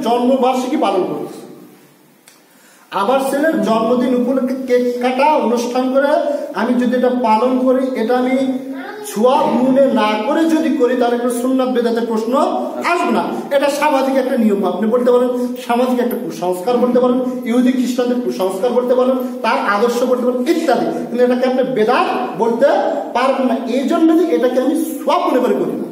জন্মবার্ষিকী পালন করতেছি, আমার ছেলের জন্মদিন উপলক্ষে কেক কাটা অনুষ্ঠান করে আমি যদি এটা পালন করি, এটা আমি ছোঁয়া মনে না করে যদি করি, তাহলে একটা সুন্নাত বেদাতের প্রশ্ন আসবে না। এটা সামাজিক একটা নিয়ম, আপনি বলতে পারেন সামাজিক একটা কুসংস্কার বলতে পারেন, ইহুদি খ্রিস্টানদের কুসংস্কার বলতে পারেন, তার আদর্শ বলতে পারেন ইত্যাদি, কিন্তু এটাকে আপনি বেদাত বলতে পারবেন না। এই জন্য এটাকে আমি সব মনে করে করি না।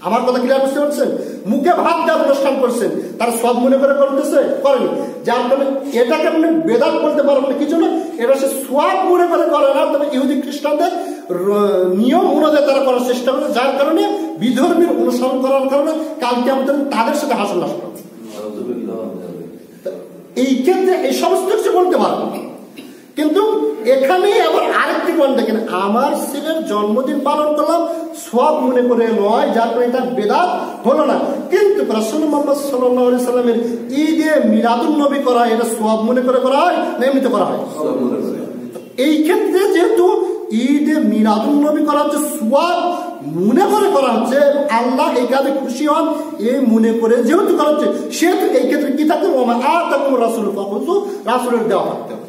আমার কথা ক্লিয়ার বুঝতে পারছেন? মুখে ভাত দেওয়ার অনুষ্ঠান করছেন, তারা সব মনে করে করতেছে, করেনি, যার কারণে এটাকে আপনি বেদাত বলতে পারবেন না। কিছু না, এটা সে সব মনে করে করে না, তবে ইহুদি খ্রিস্টানদের নিয়ম অনুযায়ী তারা করার চেষ্টা করে, যার কারণে বিধর্মীর অনুসরণ করার কারণে কালকে আমাদের তাদের সাথে হাসল আসলো। এই ক্ষেত্রে এই সমস্ত কিছু বলতে পারবো, কিন্তু এখানেই আবার আরেকটি পয়েন্ট দেখেন, আমার ছেলের জন্মদিন পালন করলাম সব মনে করে নয়, যার কারণে এটা বেদাত হলো না। কিন্তু রাসূল মুহাম্মদ সাল্লাল্লাহু আলাইহি সাল্লামের ঈদে মিলাদুন নবী করা, এটা সব মনে করে করা হয় না এমনিতে করা হয়? এই ক্ষেত্রে যেহেতু ঈদে মিলাদুন নবী করা হচ্ছে, সব মনে করে করা হচ্ছে, আল্লাহ এই কাজে খুশি হন এই মনে করে যেহেতু করা হচ্ছে, সেহেতু এই ক্ষেত্রে কি থাকতে হবে? আতাকুম রাসূল ফাখুযু, রাসূলের দেওয়া থাকতে হবে।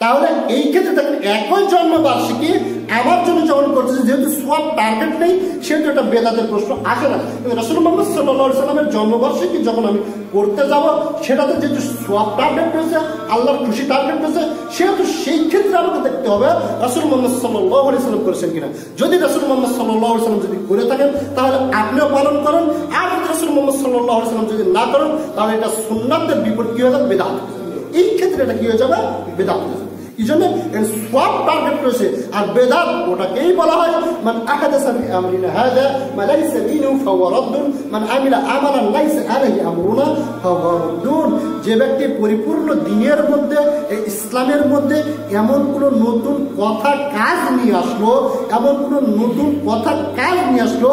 তাহলে এই ক্ষেত্রে দেখেন একই জন্মবার্ষিকী আমার জন্য যখন করতেছে, যেহেতু সব টার্গেট নেই, সেহেতু একটা বেদাতের প্রশ্ন আসে না। রাসূল মুহাম্মদ সাল্লাল্লাহু আলাইহি সাল্লামের জন্মবার্ষিকী যখন আমি করতে যাব, সেটাতে যেহেতু সব টার্গেট রয়েছে, আল্লাহর খুশি টার্গেট রয়েছে, সেহেতু সেই ক্ষেত্রে আমাকে দেখতে হবে রাসূল মুহাম্মদ সাল্লাল্লাহু আলাইহি সাল্লাম করেছেন কিনা। যদি রাসূল মুহাম্মদ সাল্লাল্লাহু আলাইহি সাল্লাম যদি করে থাকেন, তাহলে আপনিও পালন করেন, আর রাসূল মুহাম্মদ সাল্লাল্লাহু আলাইহি সাল্লাম যদি না করেন, তাহলে এটা সুন্নাতের বিপরীত কি হয়ে যাবে? বেদাত। এই ক্ষেত্রে এটা কি হয়ে যাবে? বেদাত হয়ে যাবে। এই জন্য এর সব টার্গেট রয়েছে, আর বেদাত ওটাকেই বলা হয় মান আহাদাসা ফি আমরিনা হাযা মা লাইসা মিনহু ফাহুয়া রাদ্দুন, মান আমিলা আমালান লাইসা আলাইহি আমরুনা ফাহুয়া রাদ্দুন। যে ব্যক্তি পরিপূর্ণ দ্বীনের মধ্যে, ইসলামের মধ্যে এমন কোন নতুন কথা কাজ নিয়ে আসলো, এমন কোন নতুন কথা কাজ নিয়ে আসলো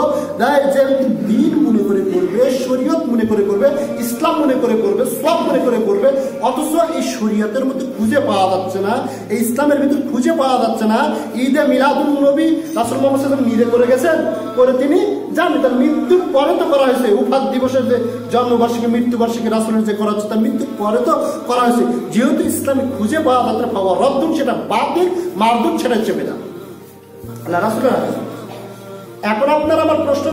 যে দ্বীন মনে করে করবে, শরীয়ত মনে করে করবে, ইসলাম মনে করে করবে, সব মনে করে করবে, অথচ এই শরীয়তের মধ্যে খুঁজে পাওয়া যাচ্ছে না, এই ইসলামের ভিতরে খুঁজে পাওয়া যাচ্ছে না। ঈদে মিলাদুন নবী রাসূল মুহাম্মদ সাল্লাল্লাহু আলাইহি ওয়াসাল্লাম নিজে করে গেছেন, করে তিনি জানেন, তার মৃত্যুর পরে তো করা হয়েছে। উফাত দিবসের যে জন্মবার্ষিকী, মৃত্যুবার্ষিকী রাসূলের যে করা হচ্ছে, তার মৃত্যুর পরে তো করা হয়েছে। যেহেতু ইসলামে খুঁজে পাওয়া যাচ্ছে না, পাওয়া রদ্দুন, সেটা বাতিল, মারদুন, সেটা চেপে দেন আল্লাহ রাসূলের। এখন আপনার আমার প্রশ্ন